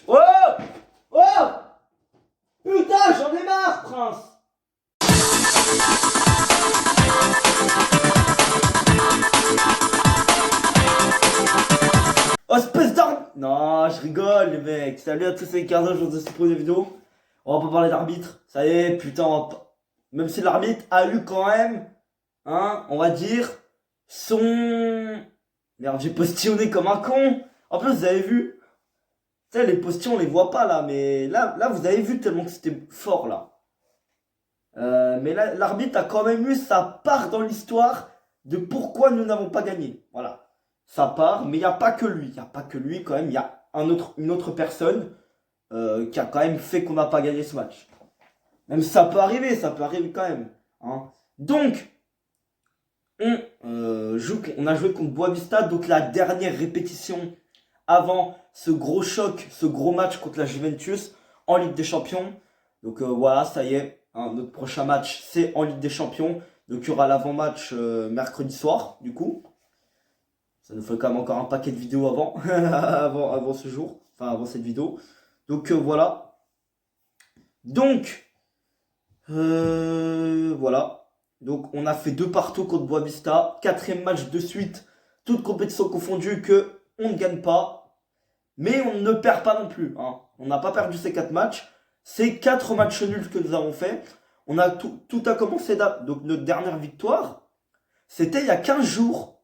Oh! Oh! Putain, j'en ai marre, Prince! Oh, espèce d'arme! Non, je rigole, les mecs. Salut à tous, c'est 15 aujourd'hui pour une vidéo. On va pas parler d'arbitre. Ça y est, putain, même si l'arbitre a eu quand même, hein, on va dire, son... Merde, j'ai postillonné comme un con. En plus, vous avez vu, tu sais, les postillons, on les voit pas là, mais là, vous avez vu tellement que c'était fort là. Mais là, l'arbitre a quand même eu sa part dans l'histoire de pourquoi nous n'avons pas gagné. Voilà. Sa part, mais il n'y a pas que lui. Il n'y a pas que lui quand même. Il y a une autre personne qui a quand même fait qu'on n'a pas gagné ce match. Même si ça peut arriver quand même. Hein. Donc, on a joué contre Boavista, donc la dernière répétition avant ce gros choc, ce gros match contre la Juventus en Ligue des Champions. Donc voilà, ça y est, hein, notre prochain match c'est en Ligue des Champions. Donc il y aura l'avant-match mercredi soir, du coup. Ça nous fait quand même encore un paquet de vidéos avant, avant ce jour, enfin avant cette vidéo. Donc voilà. Donc, voilà. Donc on a fait 2 partout contre Boavista. 4e match de suite, toutes compétitions confondues, que on ne gagne pas. Mais on ne perd pas non plus. Hein. On n'a pas perdu ces 4 matchs. Ces 4 matchs nuls que nous avons fait. On a tout a commencé là. Donc notre dernière victoire, c'était il y a 15 jours.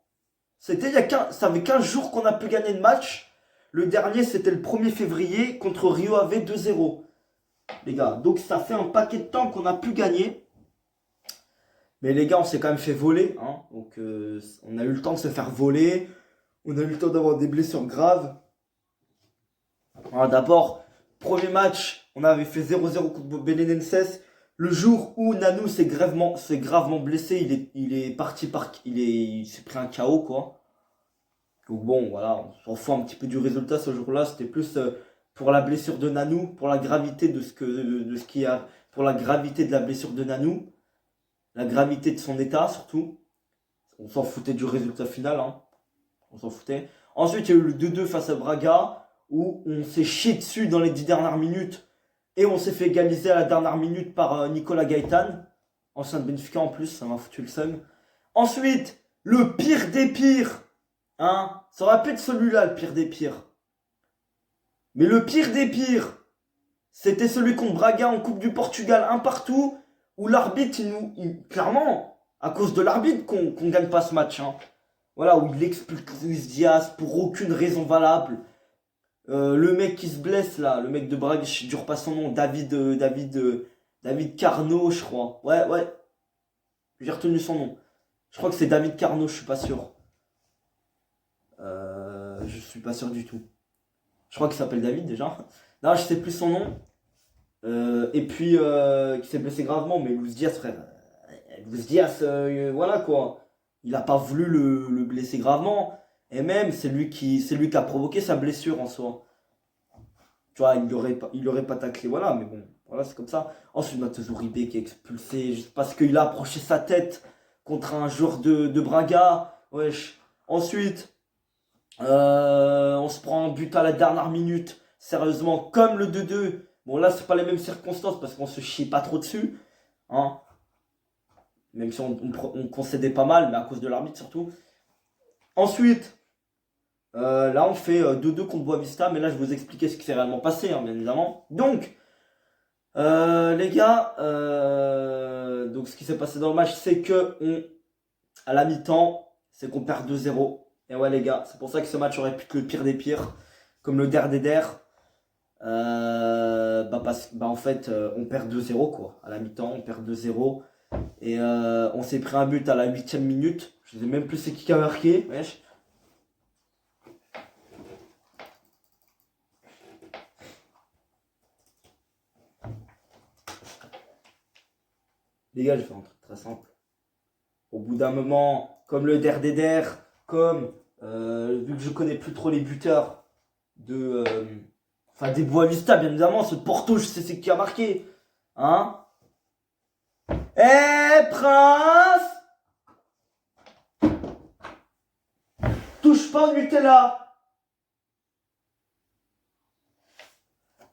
Ça fait 15 jours qu'on a pu gagner le match. Le dernier, c'était le 1er février contre Rio Ave 2-0. Les gars, donc ça fait un paquet de temps qu'on a pu gagner. Mais les gars, on s'est quand même fait voler. Hein. Donc on a eu le temps de se faire voler. On a eu le temps d'avoir des blessures graves. Alors, d'abord, premier match, on avait fait 0-0 contre Belenenses. Le jour où Nanou s'est gravement blessé, il s'est pris un KO quoi. Donc bon, voilà, on s'en fout un petit peu du résultat ce jour-là. C'était plus pour la blessure de Nanou, pour la gravité pour la gravité de la blessure de Nanou, la gravité de son état surtout. On s'en foutait du résultat final, hein. On s'en foutait. Ensuite, il y a eu le 2-2 face à Braga, où on s'est chié dessus dans les 10 dernières minutes. Et on s'est fait égaliser à la dernière minute par Nicolas Gaëtan, ancien de Benfica en plus, ça m'a foutu le seum. Ensuite, le pire des pires, hein, ça aurait pu être celui-là, le pire des pires. Mais le pire des pires, c'était celui contre Braga en Coupe du Portugal, un partout, où l'arbitre, clairement, à cause de l'arbitre qu'on gagne pas ce match, hein. Voilà, où il expulse Luis Diaz pour aucune raison valable. Le mec qui se blesse là, le mec de Braga, je ne dure pas son nom, David Carnot, je crois. Ouais, j'ai retenu son nom. Je crois que c'est David Carnot, je suis pas sûr. Je suis pas sûr du tout. Je crois qu'il s'appelle David déjà. Non, je sais plus son nom. Et puis, qui s'est blessé gravement, mais Luis Diaz, frère. Luis Diaz, voilà quoi. Il a pas voulu le blesser gravement. Et même, c'est lui qui a provoqué sa blessure en soi. Tu vois, il aurait pas taclé, voilà, mais bon, voilà, c'est comme ça. Ensuite, Matheus Uribe qui est expulsé juste parce qu'il a approché sa tête contre un joueur de Braga. Wesh. Ensuite, on se prend un but à la dernière minute. Sérieusement, comme le 2-2. Bon, là, c'est pas les mêmes circonstances parce qu'on se chie pas trop dessus. Hein. Même si on concédait pas mal, mais à cause de l'arbitre surtout. Ensuite, là on fait 2-2 contre Boavista, mais là je vais vous expliquer ce qui s'est réellement passé, hein, bien évidemment. Donc, les gars, donc ce qui s'est passé dans le match, c'est que à la mi-temps, c'est qu'on perd 2-0. Et ouais les gars, c'est pour ça que ce match aurait pu être le pire des pires, comme le der des der. En fait, on perd 2-0 quoi. À la mi-temps, on perd 2-0. Et on s'est pris un but à la 8ème minute. Je sais même plus c'est qui a marqué. Wesh. Les gars, j'ai fait un truc très simple. Au bout d'un moment, comme le der des der, comme vu que je connais plus trop les buteurs des Boavista, bien évidemment, ce Porto, je sais c'est qui a marqué. Hein? Eh, Prince! Touche pas au Nutella!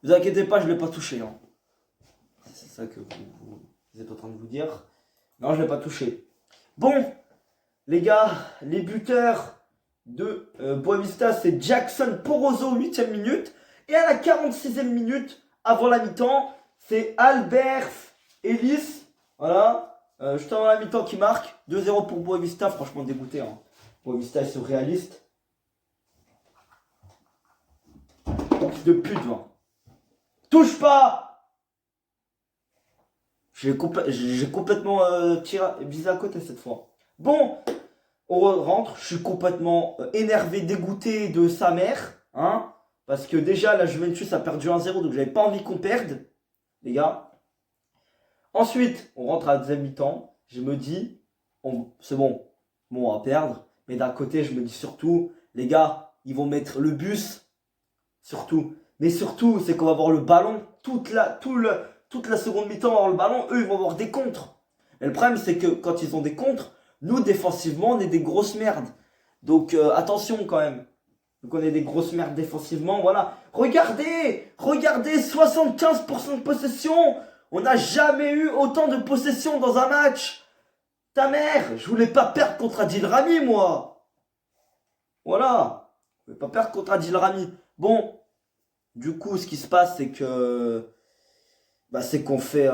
Vous inquiétez pas, je l'ai pas touché. Hein. C'est ça que vous êtes en train de vous dire. Non, je l'ai pas touché. Bon, les gars, les buteurs de Boavista, c'est Jackson Poroso, 8ème minute. Et à la 46e minute, avant la mi-temps, c'est Albert Ellis. Voilà, juste avant la mi-temps qui marque. 2-0 pour Boavista, franchement dégoûté. Hein. Boavista est surréaliste. Fils de pute, va. Touche pas! J'ai complètement visé à côté cette fois. Bon, on rentre. Je suis complètement énervé, dégoûté de sa mère. Hein, parce que déjà, la Juventus a perdu 1-0. Donc, j'avais pas envie qu'on perde, les gars. Ensuite, on rentre à la deuxième mi-temps. Je me dis, c'est bon. Bon, on va perdre. Mais d'un côté, je me dis surtout, les gars, ils vont mettre le bus. Surtout. Mais surtout, c'est qu'on va avoir le ballon toute la seconde mi-temps, on va avoir le ballon, eux ils vont avoir des contres. Et le problème c'est que quand ils ont des contres, nous défensivement on est des grosses merdes. Donc attention quand même. Donc on est des grosses merdes défensivement, voilà. Regardez 75% de possession. On n'a jamais eu autant de possession dans un match. Ta mère, je voulais pas perdre contre Adil Rami moi. Voilà. Je voulais pas perdre contre Adil Rami. Bon, du coup ce qui se passe c'est que c'est qu'on fait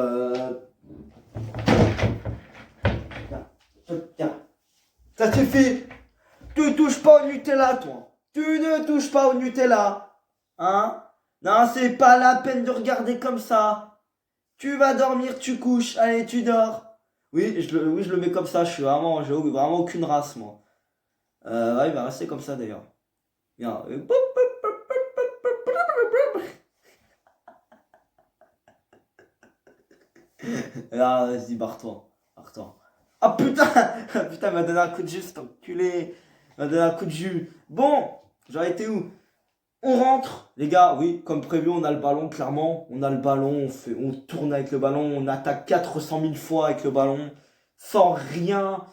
ça suffit. Tu touches pas au Nutella, toi. Tu ne touches pas au Nutella. Hein? Non, c'est pas la peine de regarder comme ça. Tu vas dormir, tu couches. Allez, tu dors. Oui, je le mets comme ça. J'ai vraiment aucune race, moi. Ouais, il va rester comme ça, d'ailleurs. Bien. Ah, vas-y, barre-toi. Ah putain! Putain, il m'a donné un coup de jus, cet enculé. Il m'a donné un coup de jus. Bon, j'en étais où? On rentre, les gars, oui, comme prévu, on a le ballon, clairement. On a le ballon, on tourne avec le ballon, on attaque 400 000 fois avec le ballon, sans rien.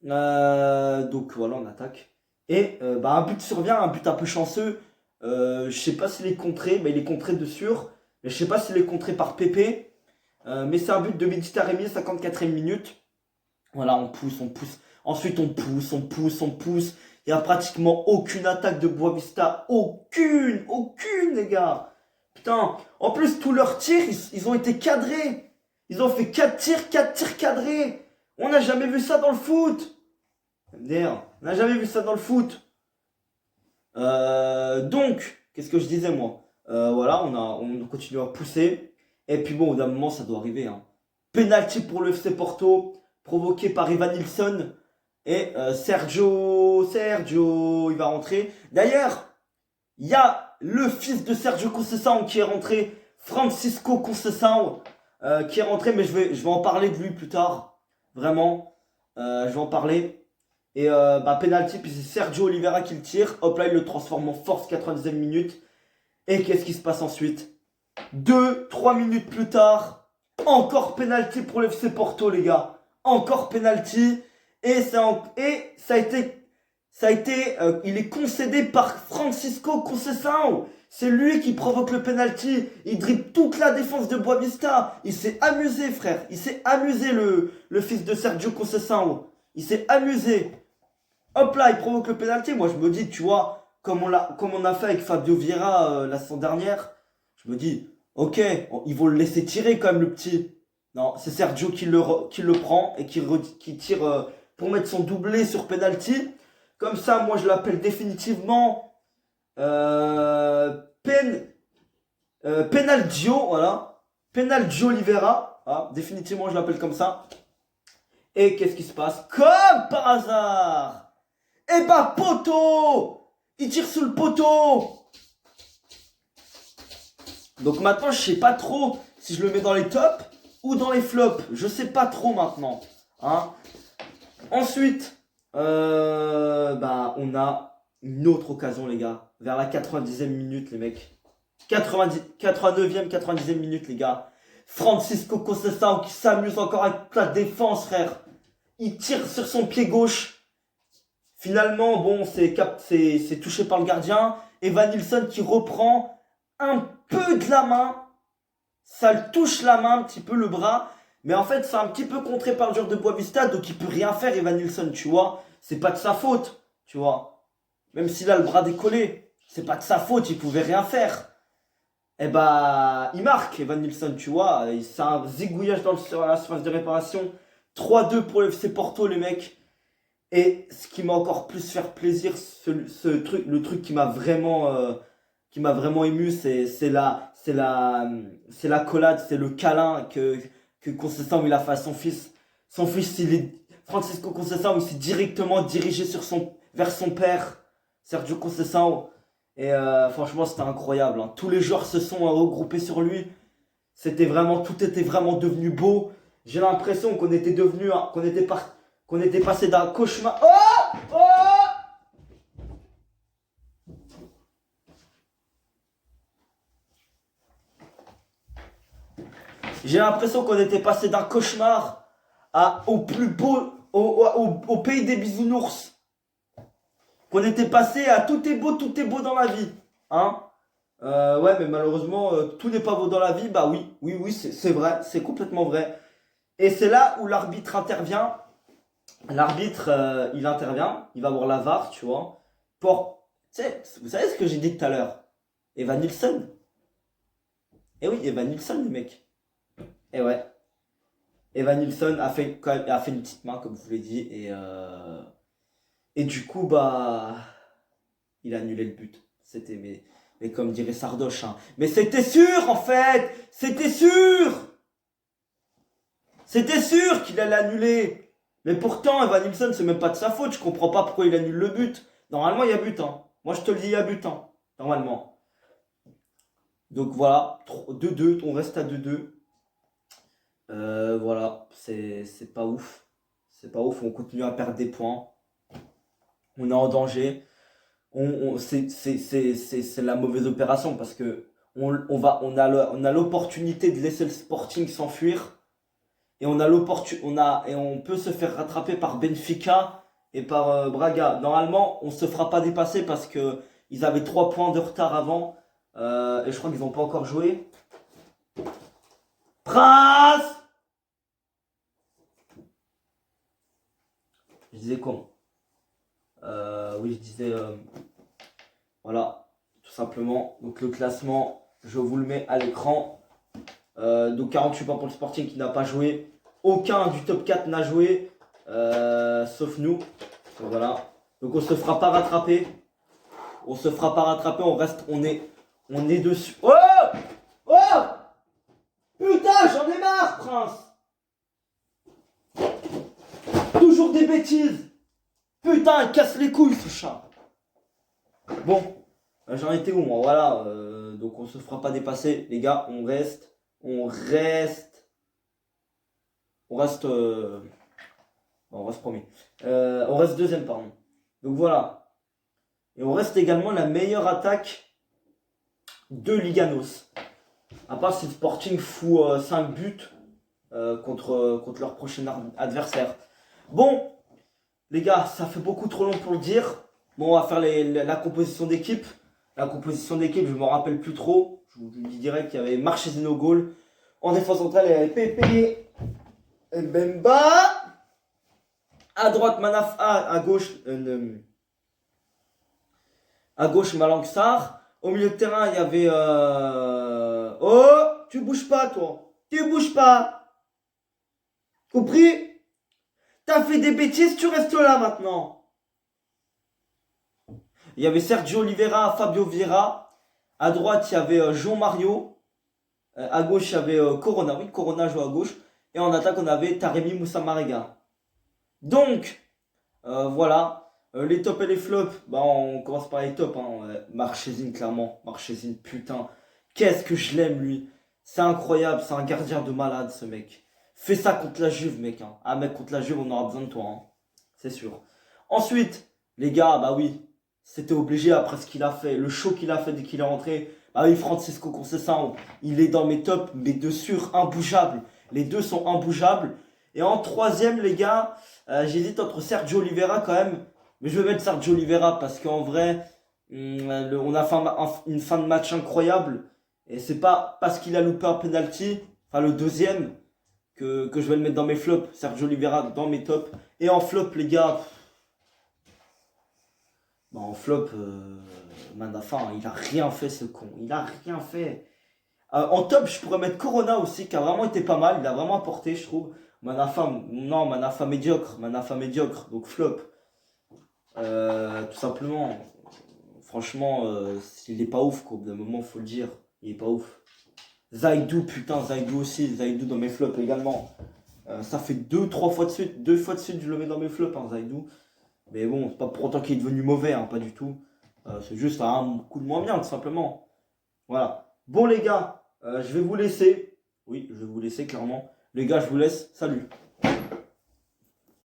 Donc voilà, on attaque. Et un but survient, un but un peu chanceux. Je sais pas s'il est contré, mais il est contré de sûr. Mais je sais pas s'il est contré par Pépé. Mais c'est un but de Mehdi Taremi, 54e minute. Voilà, on pousse. Ensuite, on pousse. Il n'y a pratiquement aucune attaque de Boavista. Aucune, les gars. Putain, en plus, tous leurs tirs, ils ont été cadrés. Ils ont fait 4 tirs cadrés. On n'a jamais vu ça dans le foot. D'ailleurs, on n'a jamais vu ça dans le foot. Donc, qu'est-ce que je disais, moi? Voilà, on continue à pousser. Et puis bon, au bout d'un moment, ça doit arriver. Hein. Penalty pour le FC Porto, provoqué par Evan Nilsson. Et Sergio, il va rentrer. D'ailleurs, il y a le fils de Sergio Conceição qui est rentré, Francisco Conceição, qui est rentré, mais je vais en parler de lui plus tard. Vraiment, je vais en parler. Et penalty, puis c'est Sergio Oliveira qui le tire. Hop là, il le transforme en force, 90e minute. Et qu'est-ce qui se passe ensuite? 2-3 minutes plus tard, encore penalty pour le FC Porto, les gars. Encore penalty. Et ça a été, il est concédé par Francisco Conceição. C'est lui qui provoque le penalty. Il dribble toute la défense de Boavista. Il s'est amusé, frère. Il s'est amusé, le fils de Sergio Conceição. Il s'est amusé. Hop là, il provoque le penalty. Moi, je me dis, tu vois, comme on a fait avec Fabio Vieira la saison dernière, je me dis, ok, ils vont le laisser tirer quand même, le petit. Non, c'est Sergio qui le prend et qui tire pour mettre son doublé sur penalty. Comme ça, moi, je l'appelle définitivement Penalgio, voilà. Penalgio Oliveira. Ah, définitivement, je l'appelle comme ça. Et qu'est-ce qui se passe? Comme par hasard, poteau! Il tire sous le poteau! Donc maintenant, je sais pas trop si je le mets dans les tops ou dans les flops. Je sais pas trop maintenant. Hein. Ensuite, on a une autre occasion, les gars. Vers la 90e minute, les mecs. 89e, 90e minute, les gars. Francisco Conceição qui s'amuse encore avec la défense, frère. Il tire sur son pied gauche. Finalement, bon, c'est touché par le gardien. Evan Nilsson qui reprend un peu de de la main, ça le touche la main un petit peu, le bras. Mais en fait, c'est un petit peu contré par le joueur de Boavista, donc il peut rien faire, Evanilson, tu vois. C'est pas de sa faute, tu vois. Même s'il a le bras décollé, c'est pas de sa faute, il pouvait rien faire. Et bah, il marque, Evanilson, tu vois. C'est un zigouillage sur la surface de réparation. 3-2 pour le FC Porto, les mecs. Et ce qui m'a encore plus fait plaisir, le truc qui m'a vraiment ému, c'est l'accolade, c'est le câlin que Conceição il a fait à son fils. Son fils, Francisco Conceição, il s'est directement dirigé vers son père, Sergio Conceição. Et franchement, c'était incroyable, hein. Tous les joueurs se sont regroupés sur lui. Tout était vraiment devenu beau. J'ai l'impression qu'on était passé d'un cauchemar. Oh! Oh! J'ai l'impression qu'on était passé d'un cauchemar au plus beau, au pays des bisounours. Qu'on était passé à tout est beau dans la vie. Hein? Ouais, mais malheureusement, tout n'est pas beau dans la vie. Bah oui, c'est vrai, c'est complètement vrai. Et c'est là où l'arbitre intervient. L'arbitre, il intervient, il va voir la VAR, tu vois. Tu sais, vous savez ce que j'ai dit tout à l'heure? Evanilson. Eh oui, Evanilson, les mecs. Eh ouais. Evanilson a fait une petite main, comme je vous l'ai dit. Et du coup, bah, il a annulé le but. Mais comme dirait Sardoche, hein. Mais c'était sûr, en fait! C'était sûr! C'était sûr qu'il allait annuler! Mais pourtant, Evanilson, c'est même pas de sa faute. Je comprends pas pourquoi il annule le but. Normalement, il y a but, hein. Moi, je te le dis, il y a but, hein. Normalement. Donc voilà, 2-2, on reste à 2-2. Voilà, c'est pas ouf. C'est pas ouf, on continue à perdre des points. On est en danger. C'est la mauvaise opération parce que on a l'opportunité de laisser le Sporting s'enfuir. Et on peut se faire rattraper par Benfica et par Braga. Normalement, on se fera pas dépasser parce que ils avaient 3 points de retard avant. Et je crois qu'ils n'ont pas encore joué. Prince! Je disais quoi? Oui, je disais... voilà, tout simplement. Donc le classement, je vous le mets à l'écran. Donc 48 points pour le Sporting qui n'a pas joué. Aucun du top 4 n'a joué. Sauf nous. Donc, voilà. Donc on se fera pas rattraper. On se fera pas rattraper. On est dessus. Oh! Oh! Putain, j'en ai marre, Prince! Toujours des bêtises! Putain, il casse les couilles, ce chat! Bon, j'en étais où, moi? Voilà. Donc on se fera pas dépasser, les gars. On reste. On reste premier. On reste deuxième, pardon. Donc voilà. Et on reste également la meilleure attaque de Liganos. À part si le Sporting fout 5 buts contre leur prochain adversaire. Bon, les gars, ça fait beaucoup trop long pour le dire. Bon, on va faire la composition d'équipe. La composition d'équipe, je me rappelle plus trop. Je vous dis direct qu'il y avait Marchesino au goal. En défense centrale, il y avait Pepe et Mbemba. À droite, Manafa. À gauche, Malangsar. Au milieu de terrain, il y avait... Oh, tu bouges pas, toi. Tu bouges pas. Compris? T'as fait des bêtises, tu restes là maintenant. Il y avait Sergio Oliveira, Fabio Vieira. À droite, il y avait Jean Mario. À gauche, il y avait Corona. Oui, Corona joue à gauche. Et en attaque, on avait Taremi Moussa Marega. Donc, voilà. Les tops et les flops. Bah, on commence par les tops. Hein. Marchesine, clairement. Marchesine, putain. Qu'est-ce que je l'aime, lui. C'est incroyable. C'est un gardien de malade, ce mec. Fais ça contre la Juve, mec. Hein. Ah, mec, contre la Juve, on aura besoin de toi. Hein. C'est sûr. Ensuite, les gars, bah oui. C'était obligé après ce qu'il a fait. Le show qu'il a fait dès qu'il est rentré. Bah oui, Francisco Conceição, il est dans mes tops, mais de sûr, imbougeable. Les deux sont imbougeables. Et en troisième, les gars, j'hésite entre Sergio Oliveira quand même. Mais je vais mettre Sergio Oliveira parce qu'en vrai, on a fait une fin de match incroyable. Et c'est pas parce qu'il a loupé un penalty, enfin le deuxième, que je vais le mettre dans mes flops. Sergio Oliveira dans mes tops. Et en flop, les gars, bah en flop, Manafa, il a rien fait ce con. Il a rien fait. En top, je pourrais mettre Corona aussi, qui a vraiment été pas mal. Il a vraiment apporté, je trouve. Manafa, non, Manafa médiocre. Manafa médiocre, donc flop. Tout simplement. Franchement, il est pas ouf, quoi. Au bout d'un moment, faut le dire. Il est pas ouf. Zaidou, putain, Zaidou aussi. Zaidou dans mes flops également. Ça fait 2-3 fois de suite. 2 fois de suite, je le mets dans mes flops, hein, Zaidou. Mais bon, c'est pas pour autant qu'il est devenu mauvais, hein, pas du tout. C'est juste un coup de moins bien, tout simplement. Voilà. Bon, les gars, je vais vous laisser. Oui, je vais vous laisser, clairement. Les gars, je vous laisse. Salut.